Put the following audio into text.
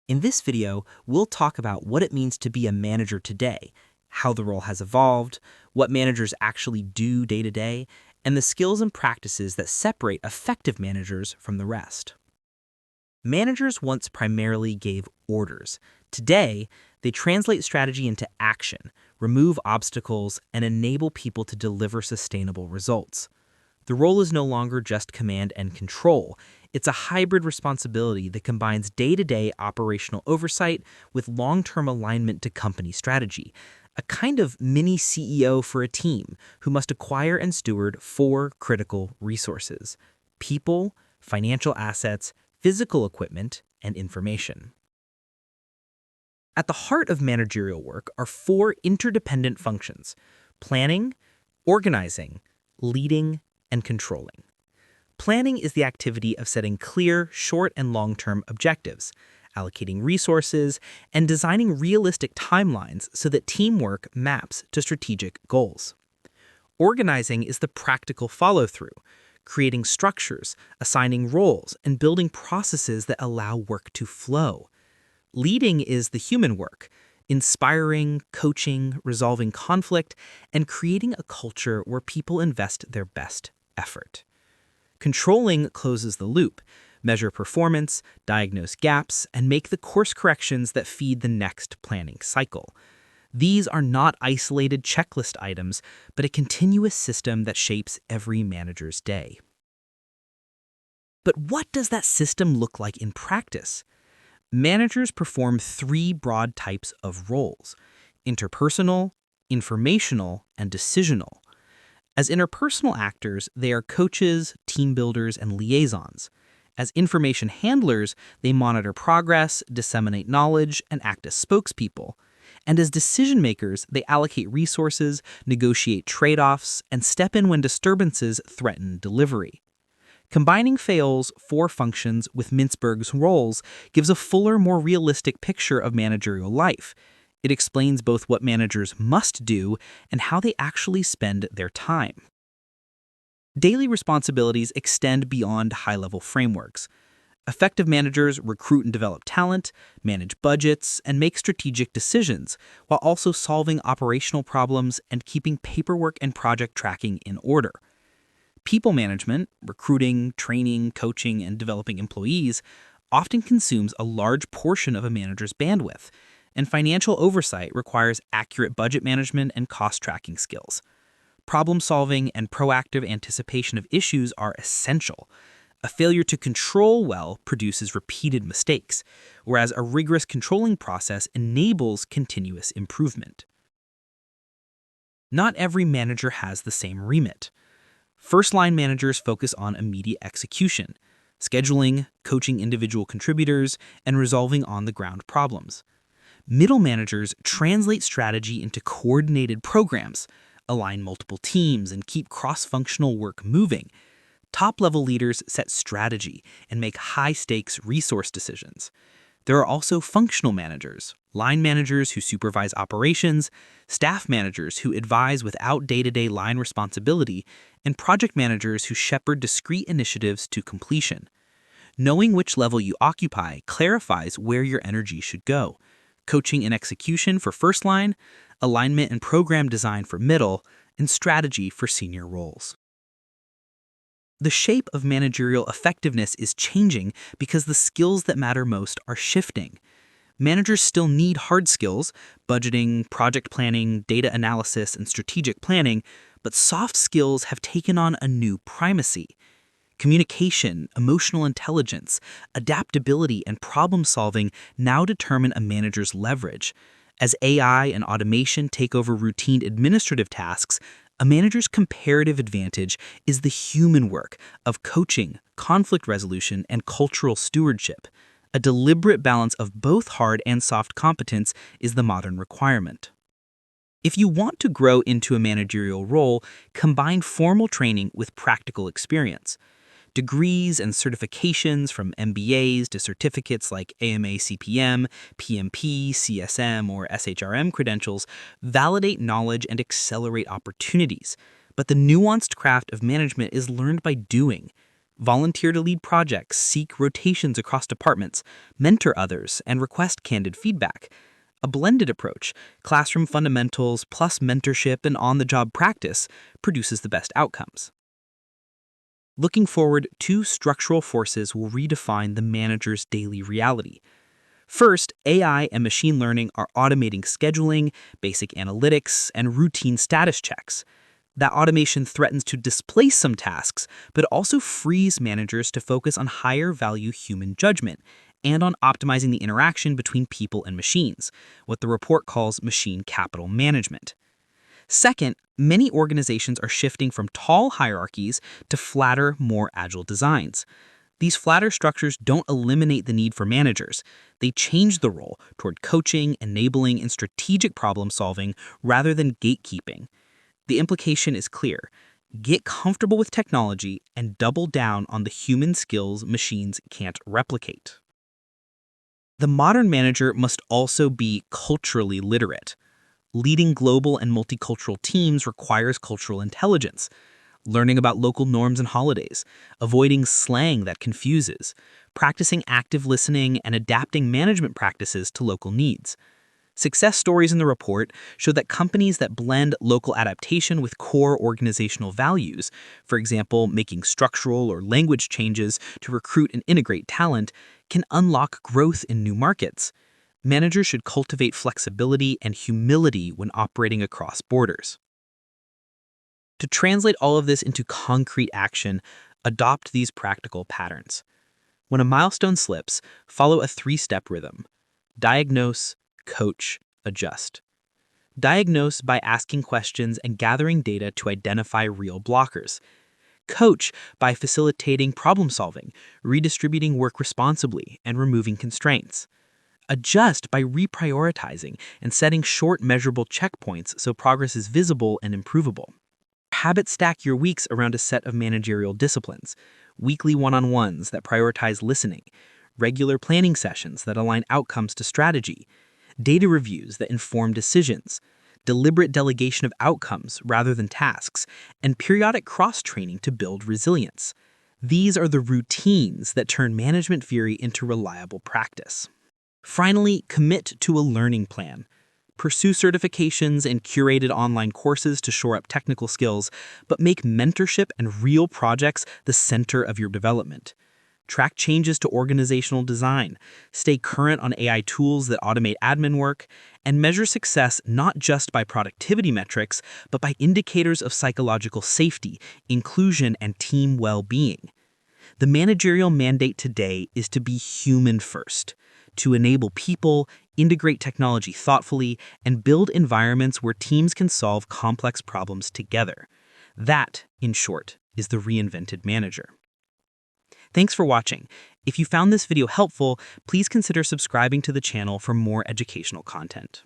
In this video, we'll talk about what it means to be a manager today, how the role has evolved, what managers actually do day to day, and the skills and practices that separate effective managers from the rest. Managers once primarily gave orders. Today, they translate strategy into action, remove obstacles, and enable people to deliver sustainable results. The role is no longer just command and control. It's a hybrid responsibility that combines day-to-day operational oversight with long-term alignment to company strategy, a kind of mini CEO for a team who must acquire and steward four critical resources: people, financial assets, physical equipment, and information. At the heart of managerial work are four interdependent functions: planning, organizing, leading, and controlling. Planning is the activity of setting clear, short and long-term objectives, allocating resources, and designing realistic timelines so that teamwork maps to strategic goals. Organizing is the practical follow-through, creating structures, assigning roles, and building processes that allow work to flow. Leading is the human work, inspiring, coaching, resolving conflict, and creating a culture where people invest their best effort. Controlling closes the loop, measure performance, diagnose gaps, and make the course corrections that feed the next planning cycle. These are not isolated checklist items, but a continuous system that shapes every manager's day. But what does that system look like in practice? Managers perform three broad types of roles: interpersonal, informational, and decisional. As interpersonal actors, they are coaches, team builders, and liaisons. As information handlers, they monitor progress, disseminate knowledge, and act as spokespeople. And as decision makers, they allocate resources, negotiate trade-offs, and step in when disturbances threaten delivery. Combining Fayol's four functions with Mintzberg's roles gives a fuller, more realistic picture of managerial life. It explains both what managers must do and how they actually spend their time. Daily responsibilities extend beyond high-level frameworks. Effective managers recruit and develop talent, manage budgets, and make strategic decisions, while also solving operational problems and keeping paperwork and project tracking in order. People management, recruiting, training, coaching, and developing employees, often consumes a large portion of a manager's bandwidth, and financial oversight requires accurate budget management and cost-tracking skills. Problem-solving and proactive anticipation of issues are essential. A failure to control well produces repeated mistakes, whereas a rigorous controlling process enables continuous improvement. Not every manager has the same remit. First-line managers focus on immediate execution, scheduling, coaching individual contributors, and resolving on-the-ground problems. Middle managers translate strategy into coordinated programs, align multiple teams, and keep cross-functional work moving. Top-level leaders set strategy and make high-stakes resource decisions. There are also functional managers, line managers who supervise operations, staff managers who advise without day-to-day line responsibility, and project managers who shepherd discrete initiatives to completion. Knowing which level you occupy clarifies where your energy should go: coaching and execution for first line, alignment and program design for middle, and strategy for senior roles. The shape of managerial effectiveness is changing because the skills that matter most are shifting. Managers still need hard skills, budgeting, project planning, data analysis, and strategic planning, but soft skills have taken on a new primacy. Communication, emotional intelligence, adaptability, and problem-solving now determine a manager's leverage. As AI and automation take over routine administrative tasks, a manager's comparative advantage is the human work of coaching, conflict resolution, and cultural stewardship. A deliberate balance of both hard and soft competence is the modern requirement. If you want to grow into a managerial role, combine formal training with practical experience. Degrees and certifications from MBAs to certificates like AMA CPM, PMP, CSM, or SHRM credentials validate knowledge and accelerate opportunities. But the nuanced craft of management is learned by doing. Volunteer to lead projects, seek rotations across departments, mentor others, and request candid feedback. A blended approach, classroom fundamentals plus mentorship and on-the-job practice, produces the best outcomes. Looking forward, two structural forces will redefine the manager's daily reality. First, AI and machine learning are automating scheduling, basic analytics, and routine status checks. That automation threatens to displace some tasks, but also frees managers to focus on higher value human judgment and on optimizing the interaction between people and machines, what the report calls machine capital management. Second, many organizations are shifting from tall hierarchies to flatter, more agile designs. These flatter structures don't eliminate the need for managers. They change the role toward coaching, enabling, and strategic problem solving rather than gatekeeping. The implication is clear. Get comfortable with technology and double down on the human skills machines can't replicate. The modern manager must also be culturally literate. Leading global and multicultural teams requires cultural intelligence, learning about local norms and holidays, avoiding slang that confuses, practicing active listening, and adapting management practices to local needs. Success stories in the report show that companies that blend local adaptation with core organizational values, for example, making structural or language changes to recruit and integrate talent, can unlock growth in new markets. Managers should cultivate flexibility and humility when operating across borders. To translate all of this into concrete action, adopt these practical patterns. When a milestone slips, follow a three-step rhythm. Diagnose, coach, adjust. Diagnose by asking questions and gathering data to identify real blockers. Coach by facilitating problem solving, redistributing work responsibly, and removing constraints. Adjust by reprioritizing and setting short, measurable checkpoints so progress is visible and improvable. Habit stack your weeks around a set of managerial disciplines, weekly one-on-ones that prioritize listening, regular planning sessions that align outcomes to strategy, data reviews that inform decisions, deliberate delegation of outcomes rather than tasks, and periodic cross-training to build resilience. These are the routines that turn management theory into reliable practice. Finally, commit to a learning plan. Pursue certifications and curated online courses to shore up technical skills, but make mentorship and real projects the center of your development. Track changes to organizational design, stay current on AI tools that automate admin work, and measure success not just by productivity metrics, but by indicators of psychological safety, inclusion, and team well-being. The managerial mandate today is to be human first, to enable people, integrate technology thoughtfully, and build environments where teams can solve complex problems together. That, in short, is the reinvented manager. Thanks for watching. If you found this video helpful, please consider subscribing to the channel for more educational content.